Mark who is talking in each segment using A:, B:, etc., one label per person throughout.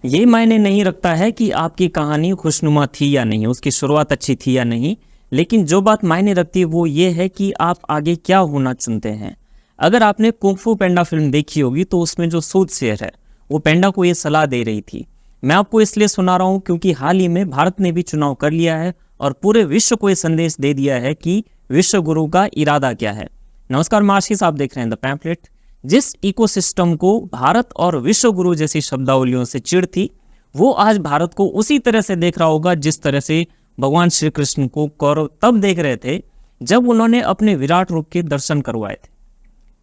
A: ये मायने नहीं रखता है कि आपकी कहानी खुशनुमा थी या नहीं, उसकी शुरुआत अच्छी थी या नहीं, लेकिन जो बात मायने रखती है वो ये है कि आप आगे क्या होना चुनते हैं। अगर आपने कुंग फू पैंडा फिल्म देखी होगी तो उसमें जो सूटसेयर है वो पैंडा को ये सलाह दे रही थी। मैं आपको इसलिए सुना रहा हूँ क्योंकि हाल ही में भारत ने भी चुनाव कर लिया है और पूरे विश्व को ये संदेश दे दिया है कि विश्व गुरु का इरादा क्या है। नमस्कार, मार्शिस, आप देख रहे हैं द पैम्फलेट। जिस इकोसिस्टम को भारत और विश्व गुरु जैसी शब्दावलियों से चिढ़ थी, वो आज भारत को उसी तरह से देख रहा होगा जिस तरह से भगवान श्री कृष्ण को कौरव तब देख रहे थे जब उन्होंने अपने विराट रूप के दर्शन करवाए थे।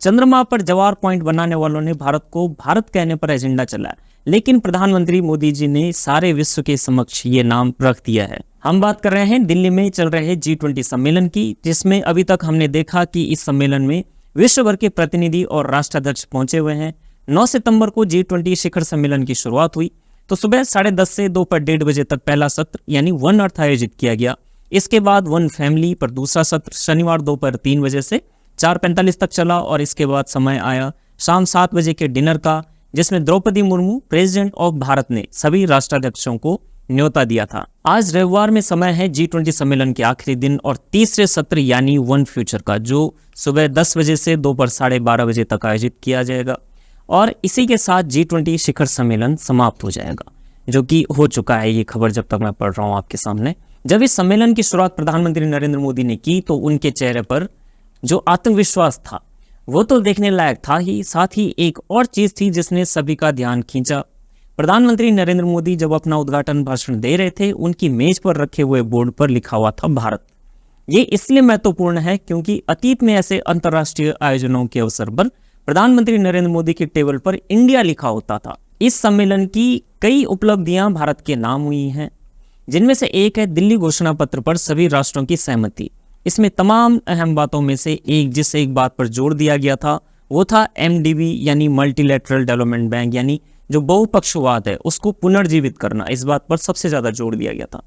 A: चंद्रमा पर जवार पॉइंट बनाने वालों ने भारत को भारत कहने पर एजेंडा चलाया, लेकिन प्रधानमंत्री मोदी जी ने सारे विश्व के समक्ष ये नाम रख दिया है। हम बात कर रहे हैं दिल्ली में चल रहे G20 सम्मेलन की, जिसमें अभी तक हमने देखा कि इस सम्मेलन में विश्व भर के प्रतिनिधि और राष्ट्राध्यक्ष पहुंचे हुए हैं। 9 सितंबर को G20 शिखर सम्मेलन की शुरुआत हुई तो सुबह 10:30 से दोपहर 1:30 बजे तक पहला सत्र यानी वन अर्थ आयोजित किया गया। इसके बाद वन फैमिली पर दूसरा सत्र शनिवार दोपहर 3 बजे से 4:45 तक चला और इसके बाद समय आया शाम 7 बजे के डिनर का, जिसमें द्रौपदी मुर्मू प्रेसिडेंट ऑफ भारत ने सभी राष्ट्राध्यक्षों को न्योता दिया था। आज रविवार में समय है G20 सम्मेलन के आखिरी दिन और तीसरे सत्र यानी वन फ्यूचर का, जो सुबह 10 बजे से दोपहर 12:30 बजे तक आयोजित किया जाएगा और इसी के साथ G20 शिखर सम्मेलन समाप्त हो जाएगा, जो कि हो चुका है। ये खबर जब तक मैं पढ़ रहा हूँ आपके सामने। जब इस सम्मेलन की शुरुआत प्रधानमंत्री नरेंद्र मोदी ने की तो उनके चेहरे पर जो आत्मविश्वास था वो तो देखने लायक था ही, साथ ही एक और चीज थी जिसने सभी का ध्यान खींचा। प्रधानमंत्री नरेंद्र मोदी जब अपना उद्घाटन भाषण दे रहे थे, उनकी मेज पर रखे हुए बोर्ड पर लिखा हुआ था भारत। ये इसलिए महत्वपूर्ण है क्योंकि अतीत में ऐसे अंतर्राष्ट्रीय आयोजनों के अवसर पर प्रधानमंत्री नरेंद्र मोदी के टेबल पर इंडिया लिखा होता था। इस सम्मेलन की कई उपलब्धियां भारत के नाम हुई हैं, जिनमें से एक है दिल्ली घोषणा पत्र पर सभी राष्ट्रों की सहमति। इसमें तमाम अहम बातों में से एक बात पर जोर दिया गया था वो था MDB यानी मल्टीलैटरल डेवलपमेंट बैंक, यानी जो बहुपक्षवाद है उसको पुनर्जीवित करना। इस बात पर सबसे ज्यादा जोर दिया गया था।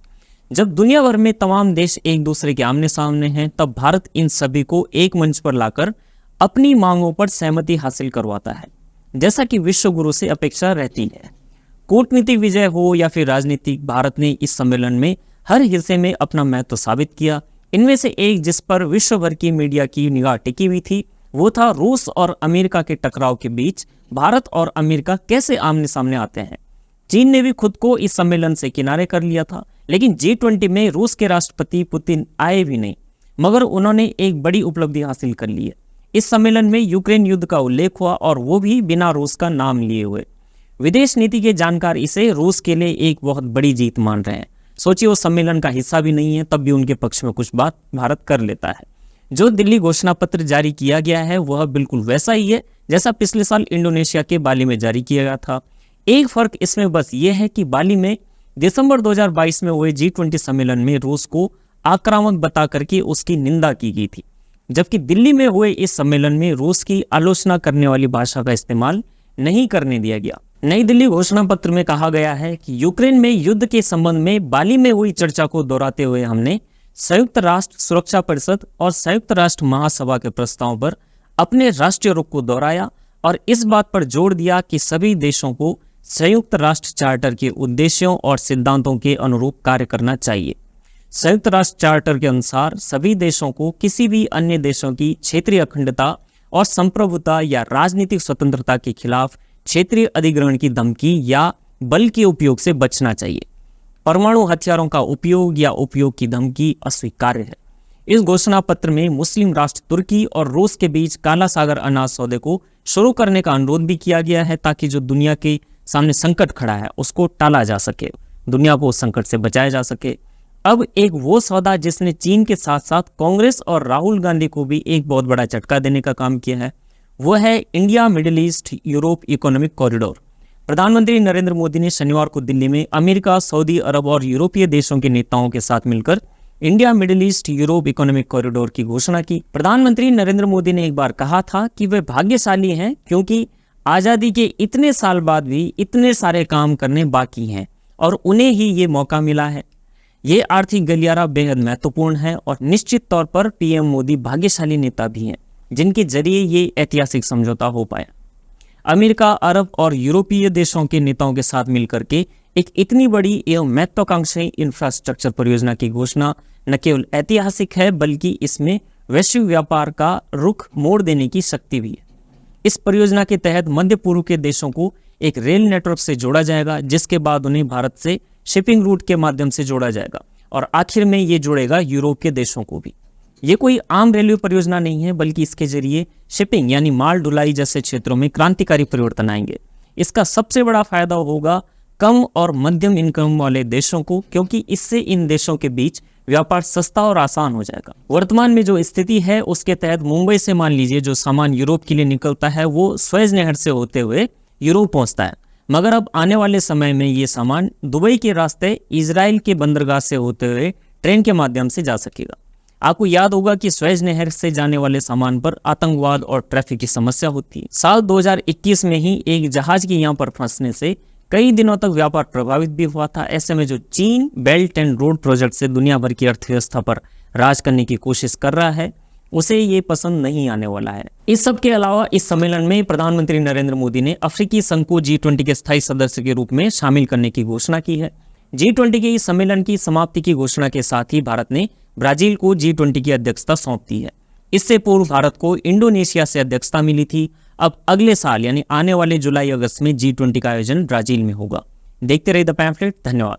A: जब दुनिया भर में तमाम देश एक दूसरे के आमने सामने हैं, तब भारत इन सभी को एक मंच पर लाकर अपनी मांगों पर सहमति हासिल करवाता है, जैसा कि विश्व गुरु से अपेक्षा रहती है। कूटनीतिक विजय हो या फिर राजनीतिक, भारत ने इस सम्मेलन में हर हिस्से में अपना महत्व साबित किया। इनमें से एक जिस पर विश्व भर की मीडिया की निगाह टिकी हुई थी वो था रूस और अमेरिका के टकराव के बीच भारत और अमेरिका कैसे आमने सामने आते हैं। चीन ने भी खुद को इस सम्मेलन से किनारे कर लिया था, लेकिन G20 में रूस के राष्ट्रपति पुतिन आए भी नहीं, मगर उन्होंने एक बड़ी उपलब्धि हासिल कर ली है। इस सम्मेलन में यूक्रेन युद्ध का उल्लेख हुआ और वो भी बिना रूस का नाम लिए हुए। विदेश नीति के जानकार इसे रूस के लिए एक बहुत बड़ी जीत मान रहे हैं। सोचिए, वो सम्मेलन का हिस्सा भी नहीं है, तब भी उनके पक्ष में कुछ बात भारत कर लेता है। जो दिल्ली घोषणा पत्र जारी किया गया है वह बिल्कुल वैसा ही है जैसा पिछले साल इंडोनेशिया के बाली में जारी किया गया था। एक फर्क इसमें बस ये है कि बाली में दिसंबर 2022 में हुए G20 सम्मेलन में रूस को आक्रामक बता करके उसकी निंदा की गई थी, जबकि दिल्ली में हुए इस सम्मेलन में रूस की आलोचना करने वाली भाषा का इस्तेमाल नहीं करने दिया गया। नई दिल्ली घोषणा पत्र में कहा गया है कि यूक्रेन में युद्ध के संबंध में बाली में हुई चर्चा को दोहराते हुए हमने संयुक्त राष्ट्र सुरक्षा परिषद और संयुक्त राष्ट्र महासभा के प्रस्ताव पर अपने राष्ट्रीय रुख को दोहराया और इस बात पर जोर दिया कि सभी देशों को संयुक्त राष्ट्र चार्टर के उद्देश्यों और सिद्धांतों के अनुरूप कार्य करना चाहिए। संयुक्त राष्ट्र चार्टर के अनुसार सभी देशों को किसी भी अन्य देशों की क्षेत्रीय अखंडता और संप्रभुता या राजनीतिक स्वतंत्रता के खिलाफ क्षेत्रीय अधिग्रहण की धमकी या बल के उपयोग से बचना चाहिए। परमाणु हथियारों का उपयोग या उपयोग की धमकी अस्वीकार्य है। इस घोषणा पत्र में मुस्लिम राष्ट्र तुर्की और रूस के बीच काला सागर अनाज सौदे को शुरू करने का अनुरोध भी किया गया है, ताकि जो दुनिया के सामने संकट खड़ा है उसको टाला जा सके, दुनिया को उस संकट से बचाया जा सके। अब एक वो सौदा जिसने चीन के साथ साथ कांग्रेस और राहुल गांधी को भी एक बहुत बड़ा झटका देने का काम किया है, वो है India middle east Europe economic corridor. प्रधानमंत्री नरेंद्र मोदी ने शनिवार को दिल्ली में अमेरिका, सऊदी अरब और यूरोपीय देशों के नेताओं के साथ मिलकर India middle east Europe economic corridor की घोषणा की। प्रधानमंत्री नरेंद्र मोदी ने एक बार कहा था कि वे भाग्यशाली हैं क्योंकि आजादी के इतने साल बाद भी इतने सारे काम करने बाकी हैं और उन्हें ही ये मौका मिला है। ये आर्थिक गलियारा बेहद महत्वपूर्ण है और निश्चित तौर पर पीएम मोदी भाग्यशाली नेता भी हैं जिनके जरिए ये ऐतिहासिक समझौता हो पाया। अमेरिका, अरब और यूरोपीय देशों के नेताओं के साथ मिलकर के एक इतनी बड़ी एवं महत्वाकांक्षी इंफ्रास्ट्रक्चर परियोजना की घोषणा न केवल ऐतिहासिक है बल्कि इसमें वैश्विक व्यापार का रुख मोड़ देने की शक्ति भी है। इस परियोजना के तहत मध्य पूर्व के देशों को एक रेल नेटवर्क से जोड़ा जाएगा, जिसके बाद उन्हें भारत से शिपिंग रूट के माध्यम से जोड़ा जाएगा और आखिर में ये जोड़ेगा यूरोप के देशों को भी। ये कोई आम रेलवे परियोजना नहीं है बल्कि इसके जरिए शिपिंग यानी माल ढुलाई जैसे क्षेत्रों में क्रांतिकारी परिवर्तन आएंगे। इसका सबसे बड़ा फायदा होगा कम और मध्यम इनकम वाले देशों को, क्योंकि इससे इन देशों के बीच व्यापार सस्ता और आसान हो जाएगा। वर्तमान में जो स्थिति है उसके तहत मुंबई से मान लीजिए जो सामान यूरोप के लिए निकलता है वो स्वेज नहर से होते हुए यूरोप पहुंचता है, मगर अब आने वाले समय में ये सामान दुबई के रास्ते इजराइल के बंदरगाह से होते हुए ट्रेन के माध्यम से जा सकेगा। आपको याद होगा कि स्वेज नहर से जाने वाले सामान पर आतंकवाद और ट्रैफिक की समस्या होती है। साल 2021 में ही एक जहाज के यहाँ पर फंसने से कई दिनों तक व्यापार प्रभावित भी हुआ था। ऐसे में जो चीन बेल्ट एंड रोड प्रोजेक्ट से दुनिया भर की अर्थव्यवस्था पर राज करने की कोशिश कर रहा है, उसे ये पसंद नहीं आने वाला है। इस सब के अलावा इस सम्मेलन में प्रधानमंत्री नरेंद्र मोदी ने अफ्रीकी संघ को G20 के स्थायी सदस्य के रूप में शामिल करने की घोषणा की है। G20 के इस सम्मेलन की समाप्ति की घोषणा के साथ ही भारत ने ब्राजील को G20 की अध्यक्षता सौंप दी है। इससे पूर्व भारत को इंडोनेशिया से अध्यक्षता मिली थी। अब अगले साल यानी आने वाले जुलाई अगस्त में G20 का आयोजन ब्राजील में होगा। देखते रहिए द पैम्फलेट। धन्यवाद।